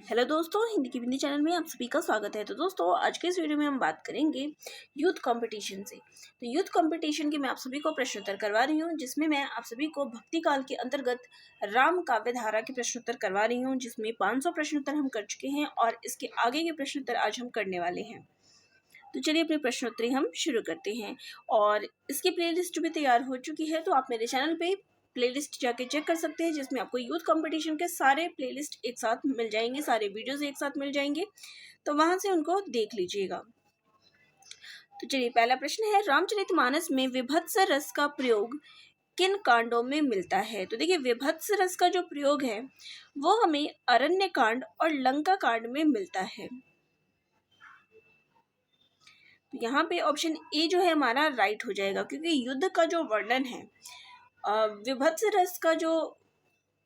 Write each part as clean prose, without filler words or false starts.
Hello दोस्तों, हिंदी की बिंदी channel में आप सभी का स्वागत है। तो दोस्तों, आज के इस वीडियो में हम बात करेंगे यूथ कंपटीशन से। तो यूथ कंपटीशन के मैं आप सभी को प्रश्नोत्तर करवा रही हूँ, जिसमें मैं आप सभी को भक्ति काल के अंतर्गत राम काव्य धारा के प्रश्नोत्तर करवा रही हूँ, जिसमें 500 प्रश्नोत्तर हम कर चुके हैं और इसके आगे के प्रश्नोत्तर आज हम करने वाले हैं। तो चलिए अपनी प्रश्नोत्तरी हम शुरू करते हैं। और इसकी प्लेलिस्ट भी तैयार हो चुकी है, तो आप मेरे चैनल पे प्लेलिस्ट जाके चेक कर सकते हैं, जिसमें आपको यूथ कंपटीशन के सारे प्लेलिस्ट एक साथ मिल जाएंगे, सारे वीडियोस एक साथ मिल जाएंगे, तो वहां से उनको देख लीजिएगा। तो चलिए, पहला प्रश्न है, रामचरितमानस में विभत्स रस का प्रयोग किन कांडों में मिलता है? तो देखिए, विभत्स रस का जो प्रयोग है वो हमें अरण्य कांड और लंका कांड में मिलता है। यहाँ पे ऑप्शन ए जो है हमारा राइट हो जाएगा, क्योंकि युद्ध का जो वर्णन है, विभत्स रस का जो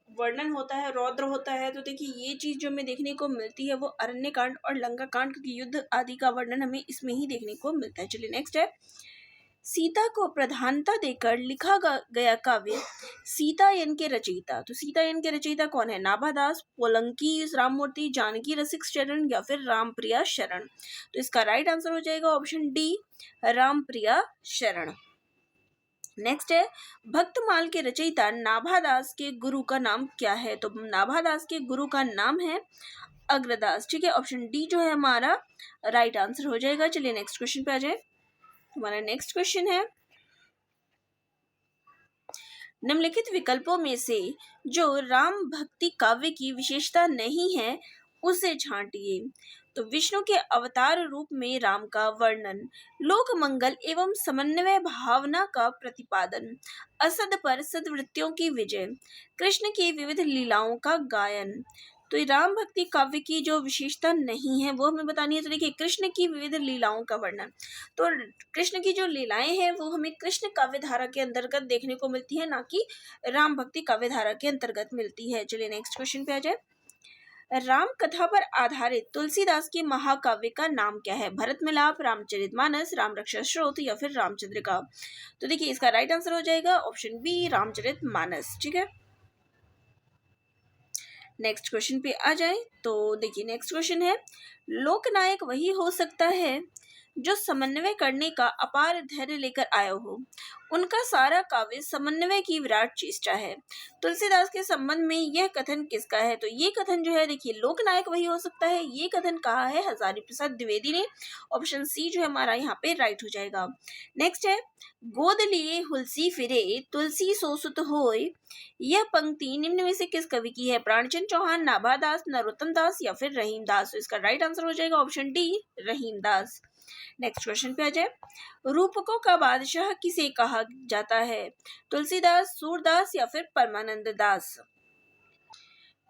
वर्णन होता है, रौद्र होता है, तो देखिए ये चीज जो हमें देखने को मिलती है वो अरण्य कांड और लंका कांड, क्योंकि युद्ध आदि का वर्णन हमें इसमें ही देखने को मिलता है। चलिए नेक्स्ट है, सीता को प्रधानता देकर लिखा गया काव्य सीतायन के रचयिता। तो सीतायन के रचयिता कौन है? नाभादास, पोलंकी राममूर्ति, जानकी रसिक शरण या फिर रामप्रिया शरण। तो इसका राइट आंसर हो जाएगा ऑप्शन डी, रामप्रिया शरण। नेक्स्ट है, भक्तमाल के रचयिता नाभादास के गुरु का नाम क्या है? तो नाभादास के गुरु का नाम है अग्रदास। ठीक है, ऑप्शन डी जो है हमारा राइट आंसर हो जाएगा। चलिए नेक्स्ट क्वेश्चन पे आ जाए। हमारा नेक्स्ट क्वेश्चन है, निम्नलिखित विकल्पों में से जो राम भक्ति काव्य की विशेषता नहीं है उसे छांटिए। तो विष्णु के अवतार रूप में राम का वर्णन, लोक मंगल एवं समन्वय भावना का प्रतिपादन, असद पर सद्वृत्तियों की विजय, कृष्ण की विविध लीलाओं का गायन। तो राम भक्ति काव्य की जो विशेषता नहीं है वो हमें बतानी है। तो देखिए, कृष्ण की विविध लीलाओं का वर्णन, तो कृष्ण की जो लीलाएं हैं वो हमें कृष्ण काव्य धारा के अंतर्गत देखने को मिलती है, ना कि राम भक्ति काव्य धारा के अंतर्गत मिलती है। चलिए नेक्स्ट क्वेश्चन पे आ जाए। राम कथा पर आधारित तुलसीदास के महाकाव्य का नाम क्या है? भरत मिलाप, रामचरितमानस, राम रक्षा स्तोत्र या फिर रामचंद्रिका। तो देखिए, इसका राइट आंसर हो जाएगा ऑप्शन बी, रामचरितमानस। ठीक है, नेक्स्ट क्वेश्चन पे आ जाए। तो देखिए, नेक्स्ट क्वेश्चन है, लोकनायक वही हो सकता है जो समन्वय करने का अपार धैर्य लेकर आया हो, उनका सारा काव्य समन्वय की विराट चेष्टा है। तुलसीदास के संबंध में यह कथन किसका है? तो ये कथन जो है, देखिए, लोकनायक वही हो सकता है, ये कथन कहा है हजारी प्रसाद द्विवेदी ने। ऑप्शन सी जो है हमारा यहाँ पे राइट हो जाएगा। नेक्स्ट है, गोद लिए हुलसी फिरे तुलसी सोसुत होय, यह पंक्ति निम्न में से किस कवि की है? प्राणचंद चौहान, नाभादास, नरोत्तम दास या फिर रहीम दास। तो इसका राइट आंसर हो जाएगा ऑप्शन डी, रहीम दास। नेक्स्ट क्वेश्चन पे आ जाए, रूपकों का बादशाह किसे कहा जाता है? तुलसीदास, सूरदास या फिर परमानंद दास।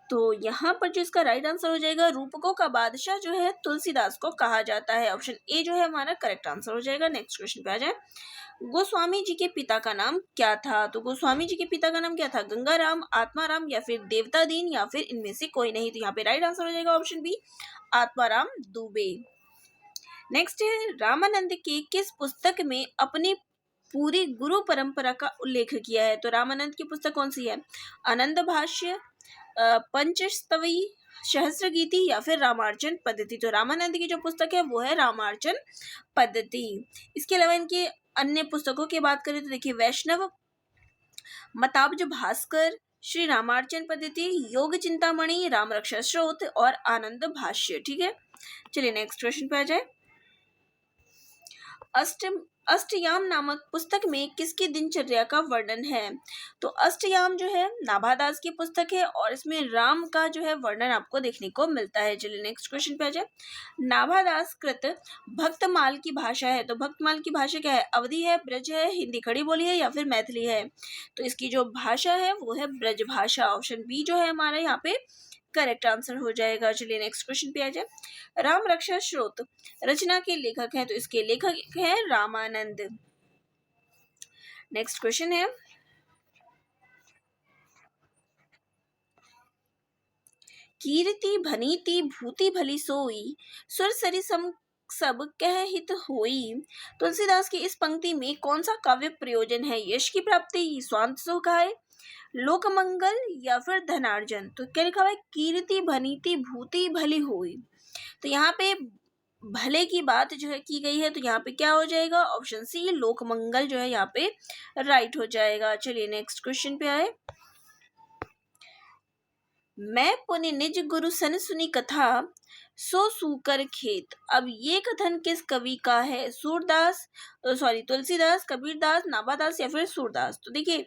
तो यहाँ पर जो इसका राइट आंसर हो जाएगा, रूपकों का बादशाह जो है तुलसीदास को कहा जाता है। ऑप्शन ए जो है हमारा करेक्ट आंसर हो जाएगा। नेक्स्ट क्वेश्चन पे आ जाए, गोस्वामी जी के पिता का नाम क्या था? तो गोस्वामी जी के पिता का नाम क्या था? गंगाराम, आत्माराम या फिर देवतादीन या फिर इनमें से कोई नहीं। तो यहाँ पे राइट आंसर हो जाएगा option B, Atmaram Dubey. Next है, रामानंद की किस पुस्तक में अपनी पूरी गुरु परंपरा का उल्लेख किया है? तो रामानंद की पुस्तक कौन सी है? आनंद भाष्य, पंचस्तवी, सहस्त्रगीति या फिर रामार्चन पद्धति। तो रामानंद की जो पुस्तक है वो है रामार्चन पद्धति। इसके अलावा इनके अन्य पुस्तकों की बात करें तो देखिए, वैष्णव मताब्ज भास्कर, श्री रामार्चन पद्धति, योग चिंतामणि, राम रक्षा स्तोत्र और आनंद भाष्य। ठीक है, चलिए नेक्स्ट क्वेश्चन पे आ जाए। अष्टयाम नामक पुस्तक में किसकी दिनचर्या का वर्णन है? तो अष्टयाम जो है नाभादास की पुस्तक है और इसमें राम का जो है वर्णन आपको देखने को मिलता है। चलिए नेक्स्ट क्वेश्चन पे आ जाए। नाभादास कृत भक्तमाल की भाषा है, तो भक्तमाल की भाषा क्या है? अवधी है, ब्रज है, हिंदी खड़ी बोली है या फिर मैथिली है। तो इसकी जो भाषा है वो है ब्रज भाषा। ऑप्शन बी जो है हमारा यहाँ पे करेक्ट आंसर हो जाएगा। चलिए नेक्स्ट क्वेश्चन पे आ जाए। राम रक्षा स्तोत्र रचना के लेखक हैं, तो इसके लेखक हैं रामानंद। नेक्स्ट क्वेश्चन है, कीर्ति भनीति भूति भली सोई, सुर सरिसम सब कह हित होई। तुलसीदास की इस पंक्ति में कौन सा काव्य प्रयोजन है? यश की प्राप्ति, स्वांत सुख आए, लोकमंगल या फिर धनार्जन। तो क्या लिखा हुआ है, कीर्ति भनीति भूति भली हुई। तो यहाँ पे भले की बात जो है की गई है, तो यहाँ पे क्या हो जाएगा, ऑप्शन सी लोकमंगल जो है यहाँ पे राइट हो जाएगा। चलिए नेक्स्ट क्वेश्चन पे आए। मैं पुनि निज गुरु सन सुनी कथा, सो सूकर खेत। अब ये कथन किस कवि का है, सूरदास, तुलसीदास, कबीरदास, नाभादास या फिर सूरदास। तो देखिए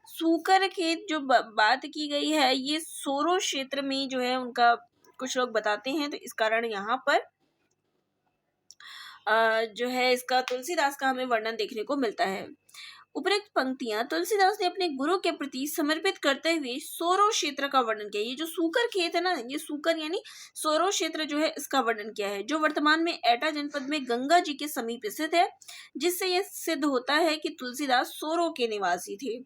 सूकर खेत जो बात की गई है, ये सोरो क्षेत्र में जो है उनका कुछ लोग बताते हैं, तो इस कारण यहाँ पर जो है इसका तुलसीदास का हमें वर्णन देखने को मिलता है। उपरोक्त पंक्तियां तुलसीदास ने अपने गुरु के प्रति समर्पित करते हुए सोरो क्षेत्र का वर्णन किया। ये जो सूकर खेत है ना, ये सूकर यानी सोरो क्षेत्र जो है इसका वर्णन किया है, जो वर्तमान में एटा जनपद में गंगा जी के समीप स्थित है, जिससे यह सिद्ध होता है कि तुलसीदास सोरो के निवासी थे।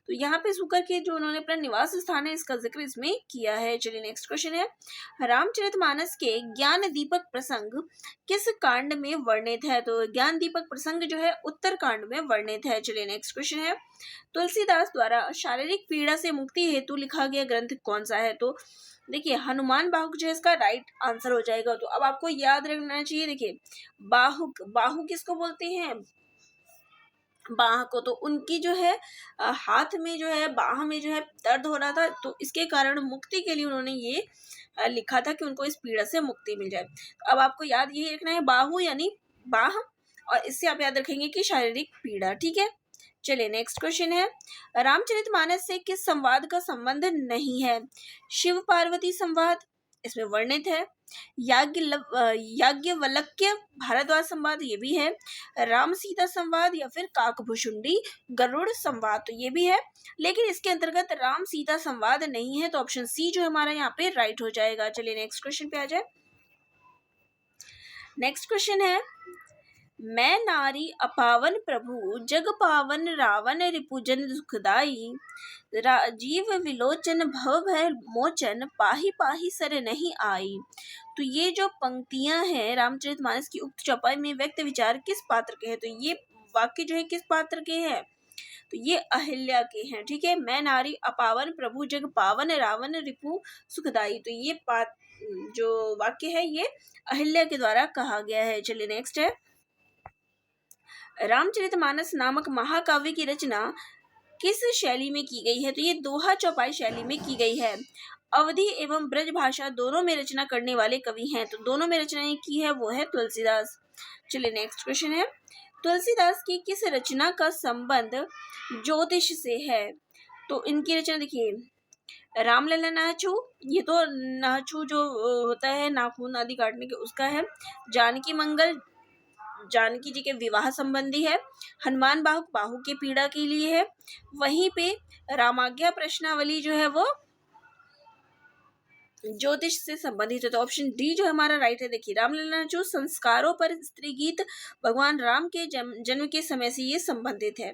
तो यहाँ पे सूकर खेत जो उन्होंने अपना निवास स्थान है, इसका जिक्र इसमें किया है। चलिए नेक्स्ट क्वेश्चन है, रामचरितमानस के ज्ञान दीपक प्रसंग किस कांड में वर्णित है। तो ज्ञान दीपक प्रसंग जो है उत्तर कांड में वर्णित है। चलिए नेक्स्ट क्वेश्चन है, तुलसीदास द्वारा शारीरिक पीड़ा से मुक्ति हेतु लिखा गया ग्रंथ कौन सा है। तो देखिए हनुमान बाहुक जो है इसका राइट आंसर हो जाएगा। तो अब आपको याद रखना चाहिए, देखिए बाहुक, बाहु किसको बोलते हैं, बाह को। तो उनकी जो है हाथ में जो है, बाह में जो है दर्द हो रहा था, तो इसके कारण मुक्ति के लिए उन्होंने ये लिखा था कि उनको इस पीड़ा से मुक्ति मिल जाए। तो अब आपको याद यही रखना है, बाहु यानी बाह, और इससे आप याद रखेंगे कि शारीरिक पीड़ा। ठीक है, चलिए नेक्स्ट क्वेश्चन है, रामचरितमानस से किस संवाद का संबंध नहीं है। शिव पार्वती संवाद इसमें वर्णित है, याज्ञवल्क्य भारद्वाज संवाद ये भी है, राम सीता संवाद या फिर काकभुशुंडी गरुड़ संवाद तो ये भी है, लेकिन इसके अंतर्गत राम सीता संवाद नहीं है। तो ऑप्शन सी जो हमारा यहाँ पे राइट हो जाएगा। चलिए नेक्स्ट क्वेश्चन पे आ जाए। नेक्स्ट क्वेश्चन है, मैं नारी अपावन प्रभु जग पावन रावण रिपुजन दुखदाई, राजीव विलोचन भव भय मोचन पाही पाही सर नहीं आई। तो ये जो पंक्तियां हैं रामचरितमानस की उक्त चौपाई में व्यक्त विचार किस पात्र के हैं। तो ये वाक्य जो है किस पात्र के हैं, तो ये अहिल्या के हैं। ठीक है, मैं नारी अपावन प्रभु जग पावन रावण रिपु सुखदाई। तो ये जो वाक्य है ये अहिल्या के द्वारा कहा गया है। चलिए नेक्स्ट है, रामचरितमानस नामक महाकाव्य की रचना किस शैली में की गई है। तो ये दोहा चौपाई शैली में की गई है। अवधि एवं ब्रज भाषा दोनों में रचना करने वाले कवि हैं, तो दोनों में रचनाएं की है वो है तुलसीदास। चलिए नेक्स्ट क्वेश्चन है, तुलसीदास की किस रचना का संबंध ज्योतिष से है। तो इनकी रचना देखिए, रामलला नाचू, ये तो नाचू जो होता है नाखून आदि काटने के उसका है, जानकी मंगल जानकी जी के विवाह संबंधी है, हनुमान बाहुक बाहु की पीड़ा के लिए है, वहीं पे रामाज्ञा प्रश्नावली जो है वो ज्योतिष से संबंधित है। तो ऑप्शन डी जो हमारा राइट है। देखिए रामलला जो संस्कारों पर स्त्री गीत भगवान राम के जन्म के समय से ये संबंधित है,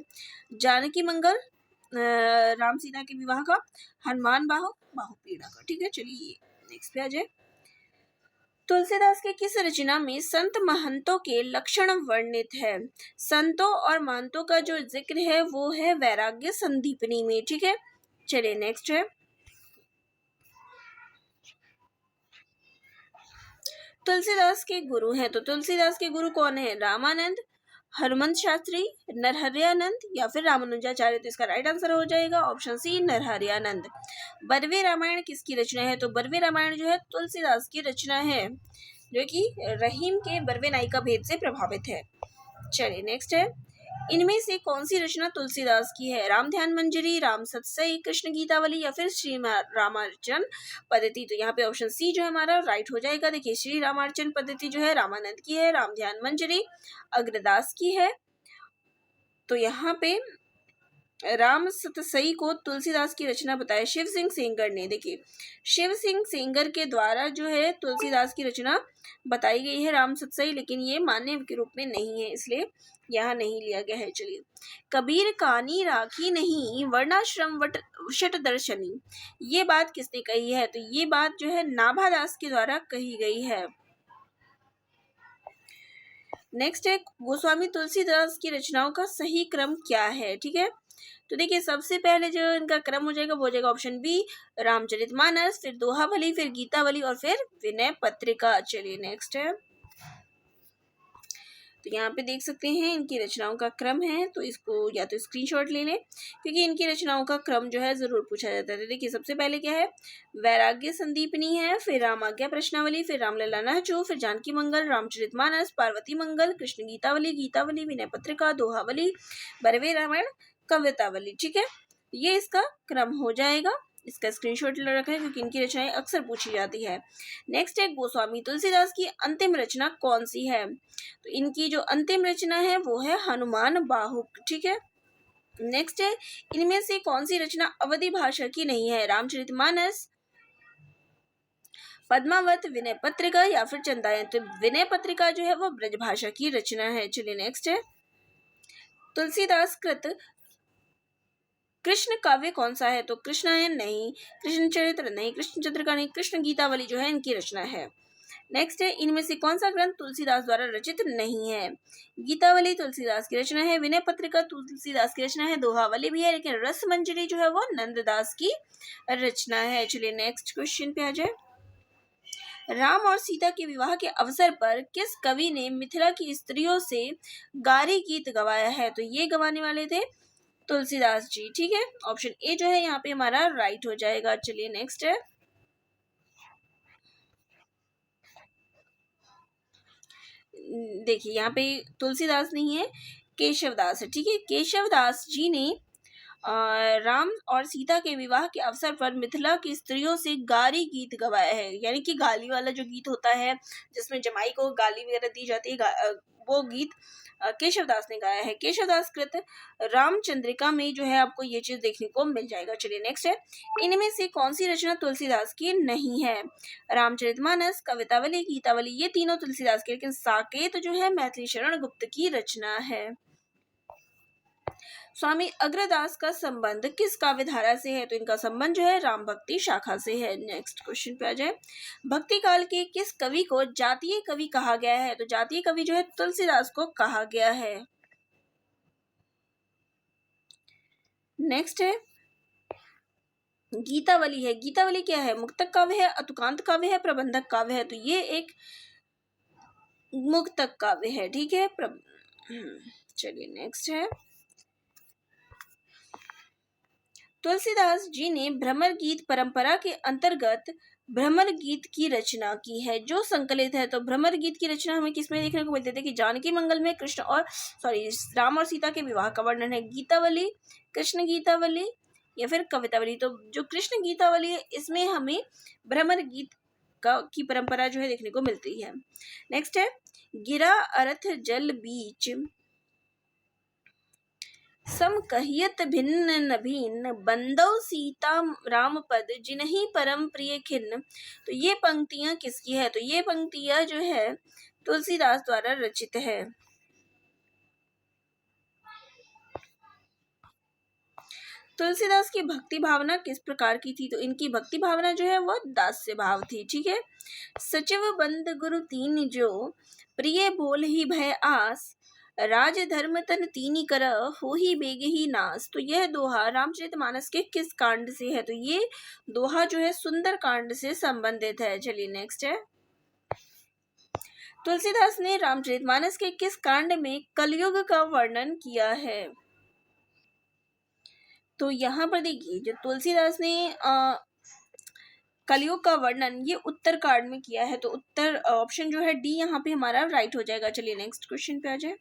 जानकी मंगल राम सीता के विवाह का, हनुमान बाहु बाहु पीड़ा का। ठीक है, चलिए नेक्स्ट पे आ जाए। तुलसीदास के किस रचना में संत महंतों के लक्षण वर्णित है। संतों और महंतों का जो जिक्र है वो है वैराग्य संदीपनी में। ठीक है, चलिए नेक्स्ट है, तुलसीदास के गुरु हैं। तो तुलसीदास के गुरु कौन है, रामानंद, हनुमंत शास्त्री, नरहरियानंद या फिर रामानुजाचार्य। तो इसका राइट आंसर हो जाएगा ऑप्शन सी नरहरियानंद। बरवे रामायण किसकी रचना है। तो बरवे रामायण जो है तुलसीदास की रचना है, जो कि रहीम के बरवे नायिका भेद से प्रभावित है। चलिए नेक्स्ट है, इनमें से कौन सी रचना तुलसीदास की है। राम ध्यान मंजरी, राम सत्सई, कृष्ण गीतावली या फिर श्री रामार्चन पद्धति। तो यहाँ पे ऑप्शन सी जो है हमारा राइट हो जाएगा। देखिए श्री रामार्चन पद्धति जो है रामानंद की है, राम ध्यान मंजरी अग्रदास की है। तो यहाँ पे राम सतसई को तुलसीदास की रचना बताया शिव सिंह सेंगर ने। देखिए शिव सिंह सेंगर के द्वारा जो है तुलसीदास की रचना बताई गई है राम सतसई, लेकिन ये मान्य के रूप में नहीं है, इसलिए यहाँ नहीं लिया गया है। चलिए, कबीर कानी राखी नहीं वर्णाश्रम वट दर्शनी, ये बात किसने कही है। तो ये बात जो है नाभादास के द्वारा कही गई है। नेक्स्ट है, गोस्वामी तुलसीदास की रचनाओं का सही क्रम क्या है। ठीक है, तो देखिए सबसे पहले जो इनका क्रम हो जाएगा वो हो जाएगा ऑप्शन बी रामचरितमानस, फिर दोहावली, फिर गीतावली और फिर विनय पत्रिका। चलिए नेक्स्ट है, तो यहाँ पे देख सकते हैं इनकी रचनाओं का क्रम है, तो इसको या तो स्क्रीनशॉट ले लें क्योंकि इनकी रचनाओं का क्रम जो है जरूर पूछा जाता है। तो देखिए सबसे पहले क्या है, वैराग्य संदीपनी है, फिर रामाज्ञा प्रश्नावली, फिर रामलला नाचो, फिर जानकी मंगल, रामचरितमानस, पार्वती मंगल, कृष्ण गीतावली, गीतावली, विनय पत्रिका, दोहावली, बरवे रामायण, कवितावली। ठीक है, ये इसका क्रम हो जाएगा। इसका स्क्रीनशॉट ले रखा है क्योंकि इनकी रचनाएं अक्सर पूछी जाती है। नेक्स्ट है, गोस्वामी तुलसीदास की अंतिम रचना कौन सी है? तो इनकी जो अंतिम रचना है वो है हनुमान बाहुक। ठीक है, नेक्स्ट है, इनमें से कौन सी रचना अवधि भाषा की नहीं है? रामचरितमानस, पद्मावत, विनय पत्रिका या फिर चंदायन। तो विनय पत्रिका जो है वो ब्रज भाषा की रचना है। चलिए नेक्स्ट है, तुलसीदास कृत कृष्ण काव्य कौन सा है? तो कृष्णायन नहीं, कृष्ण चरित्र नहीं, कृष्ण चंद्रिका नहीं, कृष्ण गीतावली जो है इनकी रचना है। नेक्स्ट है, इनमें से कौन सा ग्रंथ तुलसीदास द्वारा रचित नहीं है? गीतावली तुलसीदास की रचना है, विनय पत्रिका तुलसीदास की रचना है, दोहावली भी है, लेकिन रस मंजरी जो है वो नंददास की रचना है। चलिए नेक्स्ट क्वेश्चन पे आ जाए, राम और सीता के विवाह के अवसर पर किस कवि ने मिथिला की स्त्रियों से गारी गीत गवाया है? तो ये गवाने वाले थे तुलसीदास जी। ठीक है, ऑप्शन ए जो है यहाँ पे हमारा राइट हो जाएगा। चलिए नेक्स्ट है, देखिए यहाँ पे तुलसीदास नहीं है, केशवदास है। ठीक है, केशवदास जी ने राम और सीता के विवाह के अवसर पर मिथिला की स्त्रियों से गारी गीत गवाया है, यानी कि गाली वाला जो गीत होता है जिसमें जमाई को गाली वगैरह दी जाती है, वो गीत केशवदास ने गाया है। केशवदास कृत रामचंद्रिका में जो है आपको ये चीज देखने को मिल जाएगा। चलिए नेक्स्ट है, इनमें से कौन सी रचना तुलसीदास की नहीं है? रामचरितमानस, कवितावली, गीतावली, ये तीनों तुलसीदास की, लेकिन साकेत जो है मैथिली शरण गुप्त की रचना है। स्वामी अग्रदास का संबंध किस काव्य धारा से है? तो इनका संबंध जो है राम भक्ति शाखा से है। नेक्स्ट क्वेश्चन पे आ जाए, भक्ति काल के किस कवि को जातीय कवि कहा गया है? तो जातीय कवि जो है तुलसीदास को कहा गया है। नेक्स्ट है, गीतावली है, गीतावली क्या है? मुक्तक काव्य है, अतुकांत काव्य है, प्रबंधक काव्य है? तो ये एक मुक्तक काव्य है। ठीक है, चलिए नेक्स्ट है, तुलसीदास जी ने भ्रमर गीत परंपरा के अंतर्गत भ्रमर गीत की रचना की है, जो संकलित है। तो भ्रमर गीत की रचना हमें किसमें देखने को मिलती है? कि जानकी मंगल में कृष्ण और राम और सीता के विवाह का वर्णन है। गीतावली, कृष्ण गीतावली या फिर कवितावली। तो जो कृष्ण गीतावली है इसमें हमें भ्रमर गीत की परंपरा जो है देखने को मिलती है। नेक्स्ट है, गिरा अर्थ जल बीच सम कहियत भिन्न न भिन्न बंदौ सीता राम पद जिन्हीं परम प्रिय खिन्न। तो ये पंक्तियां किसकी है? तो ये पंक्तियां जो है तुलसीदास द्वारा रचित है। तुलसीदास की भक्ति भावना किस प्रकार की थी? तो इनकी भक्ति भावना जो है वो दास्य भाव थी। ठीक है, सचिव बंद गुरु तीन जो प्रिय बोल ही भय आस राज धर्म तन तीनी कर हो ही बेगे ही नास। तो यह दोहा रामचरितमानस के किस कांड से है? तो ये दोहा जो है सुंदर कांड से संबंधित है। चलिए नेक्स्ट है, तुलसीदास ने रामचरितमानस के किस कांड में कलयुग का वर्णन किया है? तो यहाँ पर देखिए जो तुलसीदास ने कलयुग का वर्णन ये उत्तर कांड में किया है, तो उत्तर ऑप्शन जो है डी यहाँ पे हमारा राइट हो जाएगा। चलिए नेक्स्ट क्वेश्चन पे आ जाए,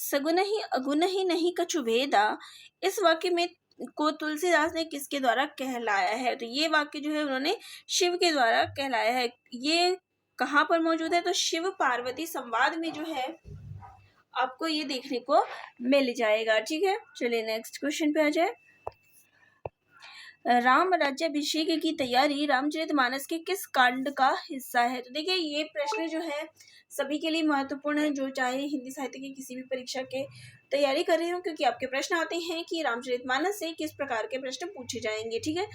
सगुन ही अगुन ही नहीं कछु भेदा, इस वाक्य में को तुलसीदास ने किसके द्वारा कहलाया है? तो ये वाक्य जो है उन्होंने शिव के द्वारा कहलाया है। ये कहाँ पर मौजूद है? तो शिव पार्वती संवाद में जो है आपको ये देखने को मिल जाएगा। ठीक है, चलिए नेक्स्ट क्वेश्चन पे आ जाए, राम राज्याभिषेक की तैयारी रामचरितमानस के किस कांड का हिस्सा है? तो देखिए ये प्रश्न जो है सभी के लिए महत्वपूर्ण है, जो चाहे हिंदी साहित्य की किसी भी परीक्षा के तैयारी कर रहे हो, क्योंकि आपके प्रश्न आते हैं कि रामचरितमानस से किस प्रकार के प्रश्न पूछे जाएंगे। ठीक है,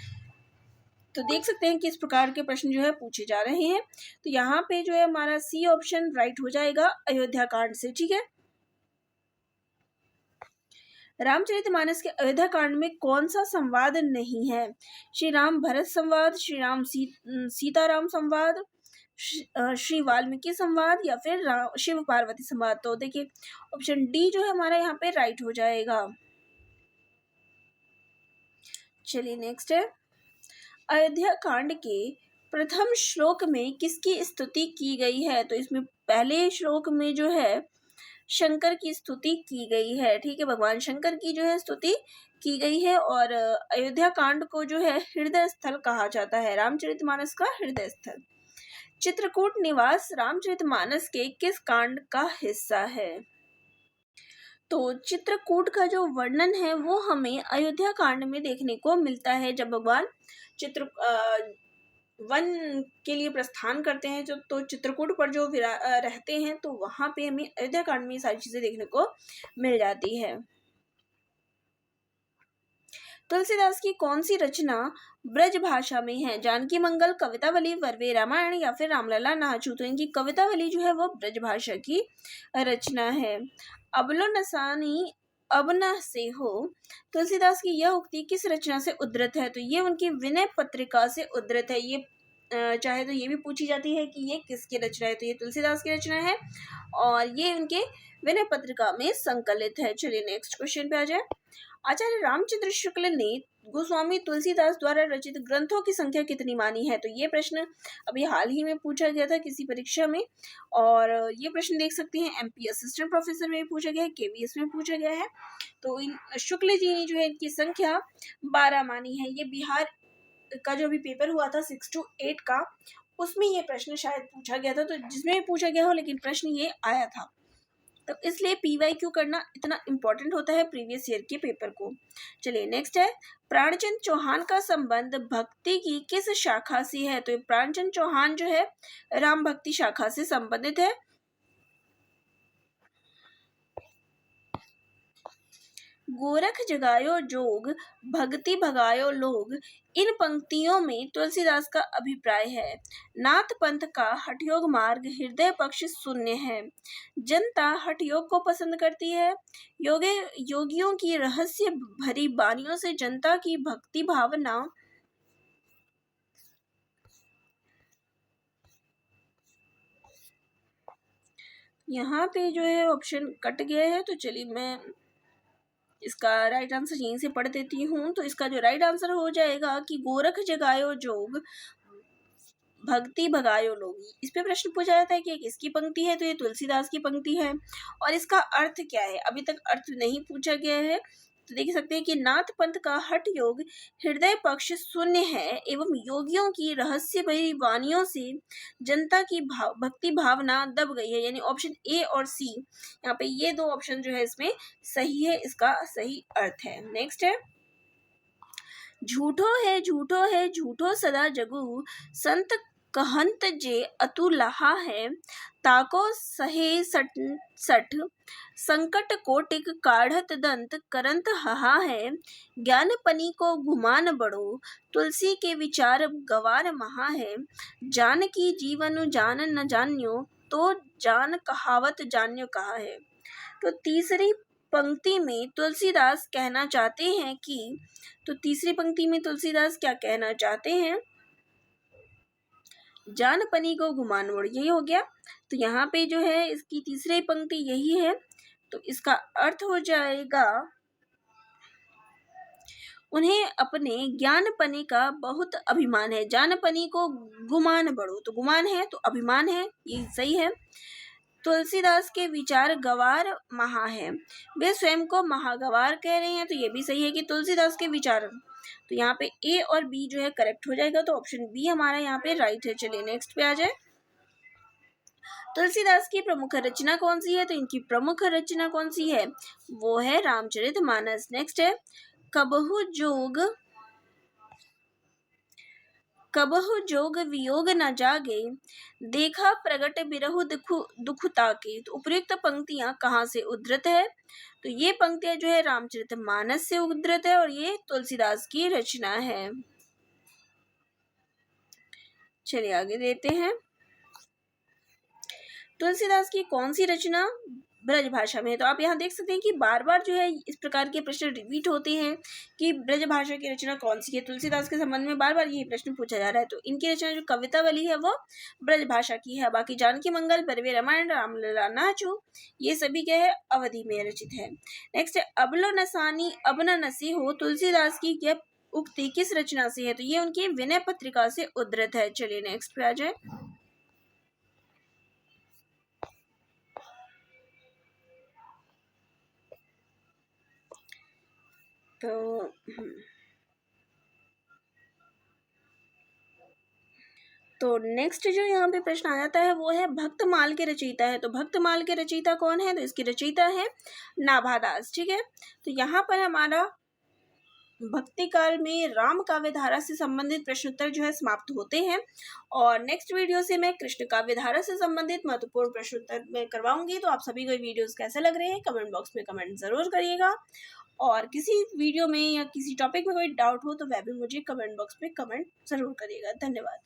तो देख सकते हैं कि इस प्रकार के प्रश्न जो है पूछे जा रहे हैं। तो यहाँ पे जो है हमारा सी ऑप्शन राइट हो जाएगा अयोध्या कांड से। ठीक है, रामचरितमानस के अयोध्या कांड में कौन सा संवाद नहीं है? श्री राम भरत संवाद, श्री राम सीताराम संवाद, श्री वाल्मीकि संवाद, या फिर शिव पार्वती संवाद। तो देखिए ऑप्शन डी जो है हमारा यहाँ पे राइट हो जाएगा। चलिए नेक्स्ट है, अयोध्या कांड के प्रथम श्लोक में किसकी स्तुति की गई है? तो इसमें पहले श्लोक में जो है शंकर की स्तुति की गई है। ठीक है, भगवान शंकर की जो है स्तुति की गई है। और अयोध्या कांड को जो है हृदय स्थल कहा जाता है, रामचरितमानस का हृदय स्थल। चित्रकूट निवास रामचरितमानस के किस कांड का हिस्सा है? तो चित्रकूट का जो वर्णन है वो हमें अयोध्या कांड में देखने को मिलता है। जब भगवान वन के लिए प्रस्थान करते हैं तो चित्रकूट पर जो रहते हैं, तो वहां पे हमें अयोध्या कांड में ये सारी चीजें देखने को मिल जाती है। तुलसीदास की कौन सी रचना ब्रज भाषा में है? जानकी मंगल, कवितावली, वरवे रामायण, या फिर रामलला नाचू। तो इनकी कवितावली जो है वो ब्रज भाषा की रचना है। अबलो नसानी अब न से हो, तुलसीदास की यह उक्ति किस रचना से उद्धृत है? तो ये उनकी विनय पत्रिका से उद्धृत है। ये चाहे तो ये भी पूछी जाती है कि ये किसकी रचना है, तो ये तुलसीदास की रचना है और ये उनके विनय पत्रिका में संकलित है। चलिए नेक्स्ट क्वेश्चन पे आ जाए। आचार्य रामचंद्र शुक्ल ने गोस्वामी तुलसीदास द्वारा रचित ग्रंथों की संख्या कितनी मानी है? तो ये प्रश्न अभी हाल ही में पूछा गया था किसी परीक्षा में, और ये प्रश्न देख सकते हैं एमपी असिस्टेंट प्रोफेसर में भी पूछा गया है, केवीएस में पूछा गया है। तो इन शुक्ल जी ने जो है इनकी संख्या 12 मानी है। ये बिहार का जो अभी पेपर हुआ था 6 to 8 का, उसमें ये प्रश्न शायद पूछा गया था, तो जिसमें भी पूछा गया हो लेकिन प्रश्न ये आया था। तो इसलिए पीवाईक्यू करना इतना इम्पोर्टेंट होता है प्रीवियस ईयर के पेपर को। चलिए नेक्स्ट है, प्राणचंद चौहान का संबंध भक्ति की किस शाखा से है? तो प्राणचंद चौहान जो है राम भक्ति शाखा से संबंधित है। गोरख जगायो जोग, भक्ति भगायो लोग, इन पंक्तियों में तुलसीदास का अभिप्राय है। नाथ पंथ का हठयोग मार्ग हृदय पक्ष शून्य है। जनता हठयोग को पसंद करती है। योगियों की रहस्य भरी बानियों से जनता की भक्ति भावना यहाँ पे जो है ऑप्शन कट गया है, तो चलिए मैं इसका राइट आंसर यहीं से पढ़ देती हूँ। तो इसका जो राइट आंसर हो जाएगा कि गोरख जगायो जोग, भक्ति भगायो लोग। इस पे प्रश्न पूछा जाता है कि ये किसकी पंक्ति है? तो ये तुलसीदास की पंक्ति है। और इसका अर्थ क्या है? अभी तक अर्थ नहीं पूछा गया है। तो देख सकते हैं कि नाथ पंथ का हठ योग हृदय पक्ष शून्य है एवं योगियों की रहस्य भरी वाणियों से जनता की भक्ति भावना दब गई है। यानी ऑप्शन ए और सी, यहाँ पे ये दो ऑप्शन जो है इसमें सही है, इसका सही अर्थ है। नेक्स्ट है, झूठो है झूठो सदा जगू, संत कहंत जे अतुलहा है, ताको सहे सठ संकट कोटिक काढ़त दंत करंत हहा है, ज्ञान पनी को गुमान बड़ो, तुलसी के विचार गवार महा है, जान की जीवन जान न जान्यो, तो जान कहावत जान्यो कहा है। तो तीसरी पंक्ति में तुलसीदास कहना चाहते हैं कि, तो तीसरी पंक्ति में तुलसीदास क्या कहना चाहते हैं? जान पनी को गुमान बड़ो, यही हो गया। तो यहाँ पे जो है इसकी तीसरी पंक्ति यही है। तो इसका अर्थ हो जाएगा उन्हें अपने ज्ञानपने का बहुत अभिमान है। जानपनी को गुमान बड़ो, तो गुमान है तो अभिमान है, ये सही है। तुलसीदास के विचार गवार महा है, वे स्वयं को महागवार कह रहे हैं, तो ये भी सही है कि तुलसीदास के विचार। तो यहाँ पे ए और बी जो है करेक्ट हो जाएगा। तो ऑप्शन बी हमारा यहाँ पे राइट है। चलिए नेक्स्ट पे आ जाए। तुलसीदास की प्रमुख रचना कौन सी है? तो इनकी प्रमुख रचना कौन सी है? वो है रामचरितमानस। नेक्स्ट है, कबहु जोग वियोग न जागे, देखा प्रगट बिरहु दुख ताके। तो उपयुक्त पंक्तियां कहाँ से उद्धृत है? तो ये पंक्तियां जो है रामचरितमानस से उद्धृत है और ये तुलसीदास की रचना है। चलिए आगे देते हैं। तुलसीदास की कौन सी रचना ब्रज भाषा में है? तो आप यहाँ देख सकते हैं कि बार बार जो है इस प्रकार के प्रश्न रिपीट होते हैं कि ब्रज भाषा की रचना कौन सी है। तुलसीदास के संबंध में बार बार यही प्रश्न पूछा जा रहा है। तो इनकी रचना जो कवितावली है वो ब्रज भाषा की है। बाकी जानकी मंगल, परवे रामायण, रामलला, नाचू, ये सभी क्या है अवधि में रचित है। नेक्स्ट है अबलो नसानी अब न नसी हो, तुलसीदास की यह उक्ति किस रचना से है? तो ये उनकी विनय पत्रिका से उद्धृत है। चलिए नेक्स्ट पे आ जाए। तो नेक्स्ट जो यहाँ पे प्रश्न आ जाता है वो है भक्तमाल के रचयिता है। तो भक्तमाल के रचयिता कौन है? तो इसकी रचयिता है नाभादास। ठीक है, तो यहाँ पर हमारा भक्ति काल में राम काव्य धारा से संबंधित प्रश्नोत्तर जो है समाप्त होते हैं। और नेक्स्ट वीडियो से मैं कृष्ण काव्य धारा से संबंधित महत्वपूर्ण प्रश्नोत्तर में करवाऊंगी। तो आप सभी को वीडियोस कैसे लग रहे हैं कमेंट बॉक्स में कमेंट जरूर करिएगा। और किसी वीडियो में या किसी टॉपिक में कोई डाउट हो तो वह भी मुझे कमेंट बॉक्स में कमेंट जरूर करिएगा। धन्यवाद।